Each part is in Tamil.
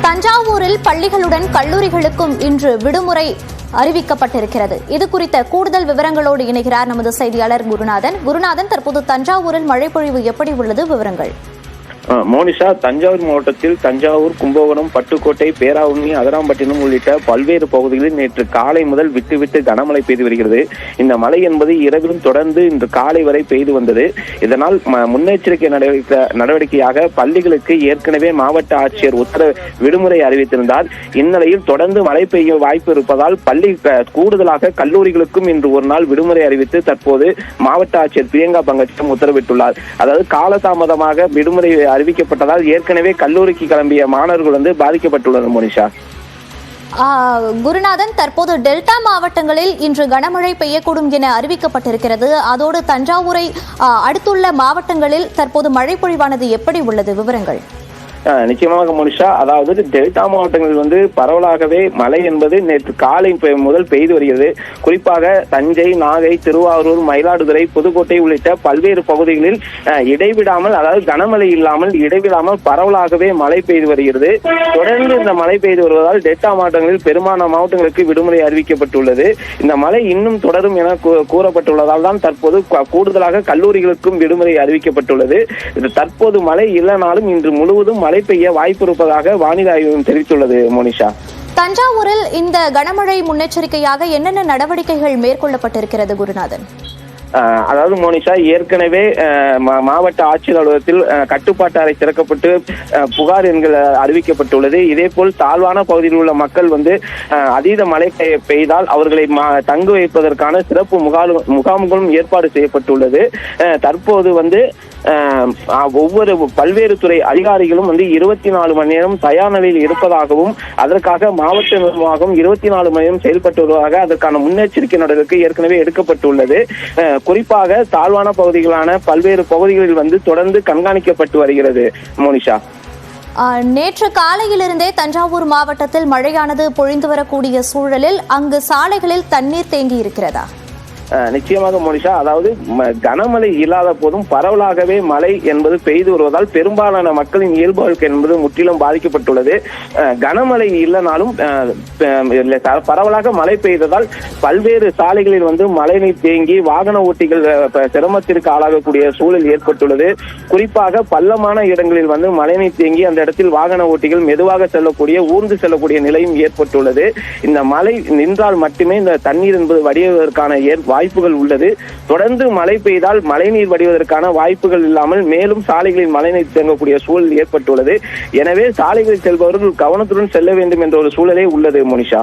தஞ்சாவூரில் பள்ளிகளுடன் கல்லூரிகளுக்கும் இன்று விடுமுறை அறிவிக்கப்பட்டிருக்கிறது. இது குறித்த கூடுதல் விவரங்களோடு இணைகிறார் நமது செய்தியாளர் குருநாதன். தற்போது தஞ்சாவூரில் மழை பொழிவு எப்படி உள்ளது? விவரங்கள். மோனிஷா, தஞ்சாவூர் மாவட்டத்தில் தஞ்சாவூர், கும்பகோணம், பட்டுக்கோட்டை, பேராவூரணி, அதிராம்பட்டினம் உள்ளிட்ட பல்வேறு பகுதிகளில் நேற்று காலை முதல் விட்டு கனமழை பெய்து வருகிறது. இந்த மழை என்பது இரவிலும் தொடர்ந்து இன்று காலை வரை பெய்து வந்தது. இதனால் முன்னெச்சரிக்கை நடவடிக்கையாக பள்ளிகளுக்கு ஏற்கனவே மாவட்ட ஆட்சியர் விடுமுறை அறிவித்திருந்தார். இந்நிலையில் தொடர்ந்து மழை பெய்ய வாய்ப்பு இருப்பதால் கூடுதலாக கல்லூரிகளுக்கும் இன்று ஒரு நாள் விடுமுறை அறிவித்து தற்போது மாவட்ட ஆட்சியர் பிரியங்கா பங்கஜம் உத்தரவிட்டுள்ளார். அதாவது காலதாமதமாக விடுமுறை அறிவிக்கப்பட்டதால் ஏற்கனவே கல்லூரிக்கு கிளம்பிய மாணவர்கள் பாதிக்கப்பட்டுள்ளனர். மோனிஷா, குருநாதன், தற்போது டெல்டா மாவட்டங்களில் இன்று கனமழை பெய்யக்கூடும் என அறிவிக்கப்பட்டிருக்கிறது. அதோடு தஞ்சாவூரை அடுத்துள்ள மாவட்டங்களில் தற்போது மழை பொழிவானது எப்படி உள்ளது? விவரங்கள். நிச்சயமாக மோனிஷா, அதாவது டெல்டா மாவட்டங்களில் பரவலாகவே மழை என்பது நேற்று காலை முதல் பெய்து வருகிறது. குறிப்பாக தஞ்சை, நாகை, திருவாரூர், மயிலாடுதுறை, புதுக்கோட்டை உள்ளிட்ட பல்வேறு பகுதிகளில் இடைவிடாமல், அதாவது கனமழை இல்லாமல் இடைவிடாமல் பரவலாகவே மழை பெய்து வருகிறது. தொடர்ந்து இந்த மழை பெய்து வருவதால் டெல்டா மாவட்டங்களில் பெரும்பாலான மாவட்டங்களுக்கு விடுமுறை அறிவிக்கப்பட்டுள்ளது. இந்த மழை இன்னும் தொடரும் என கூறப்பட்டுள்ளதால் தான் தற்போது கூடுதலாக கல்லூரிகளுக்கும் விடுமுறை அறிவிக்கப்பட்டுள்ளது. தற்போது மழை இல்லைனாலும் இன்று முழுவதும் மழை பெய்ய வாய்ப்பு இருப்பதாக வானிலை ஆய்வு தெரிவித்துள்ளது. மோனிஷா, தஞ்சாவூரில் இந்த கனமழை முன்னெச்சரிக்கையாக என்னென்ன நடவடிக்கைகள் மேற்கொள்ளப்பட்டிருக்கிறது? குருநாதன். அதாவது மோனிஷா, ஏற்கனவே மாவட்ட ஆட்சியர் அலுவலகத்தில் கட்டுப்பாட்டு அறை திறக்கப்பட்டு புகார் எண்கள் அறிவிக்கப்பட்டுள்ளது. இதே போல் தாழ்வான பகுதியில் உள்ள மக்கள் அதீத மழை பெய்தால் அவர்களை தங்க வைப்பதற்கான சிறப்பு முகாம்களும் ஏற்பாடு செய்யப்பட்டுள்ளது. தற்போது ஒவ்வொரு பல்வேறு துறை அதிகாரிகளும் 24 மணி நேரம் தயார் நிலையில் இருப்பதாகவும் அதற்காக மாவட்ட நிர்வாகம் 24 மணி நேரம் செயல்பட்டு வருவதாக அதற்கான முன்னெச்சரிக்கை நடவடிக்கை ஏற்கனவே எடுக்கப்பட்டுள்ளது. குறிப்பாக தாழ்வான பகுதிகளான பல்வேறு பகுதிகளில் தொடர்ந்து கண்காணிக்கப்பட்டு வருகிறது. மோனிஷா, நேற்று காலையிலிருந்தே தஞ்சாவூர் மாவட்டத்தில் மழையானது பொழிந்து வரக்கூடிய சூழலில் அங்கு சாலைகளில் தண்ணீர் தேங்கி இருக்கிறதா? நிச்சயமாக மோனிஷா, அதாவது கனமழை இல்லாத போதும் பரவலாகவே மழை என்பது பெய்து வருவதால் பெரும்பாலான மக்களின் இயல்பு வாழ்க்கை என்பது முற்றிலும் பாதிக்கப்பட்டுள்ளது. கனமழை இல்லைனாலும் பரவலாக மழை பெய்ததால் பல்வேறு சாலைகளில் மழைநீர் தேங்கி வாகன ஓட்டிகள் சிரமத்திற்கு ஆளாகக்கூடிய சூழல் ஏற்பட்டுள்ளது. குறிப்பாக பள்ளமான இடங்களில் மழைநீர் தேங்கி அந்த இடத்தில் வாகன ஓட்டிகள் மெதுவாக ஊர்ந்து செல்லக்கூடிய நிலையும் ஏற்பட்டுள்ளது. இந்த மழை நின்றால் மட்டுமே இந்த தண்ணீர் என்பது வடிவதற்கான வாய்ப்புகள் உள்ளது. தொடர்ந்து மழை பெய்தால் மழைநீர் வடிவதற்கான வாய்ப்புகள் இல்லாமல் மேலும் சாலைகளில் மழைநீர் தேங்கக்கூடிய சூழல் ஏற்பட்டுள்ளது. எனவே சாலைகளில் செல்பவர்கள் கவனத்துடன் செல்ல வேண்டும் என்ற ஒரு சூழலே உள்ளது. மோனிஷா,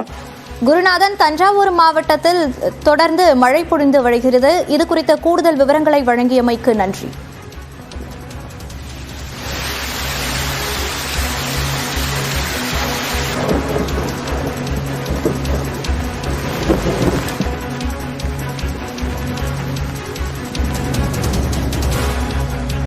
குருநாதன், தஞ்சாவூர் மாவட்டத்தில் தொடர்ந்து மழை பொழிந்து வருகிறது. இது குறித்த கூடுதல் விவரங்களை வழங்கியமைக்கு நன்றி.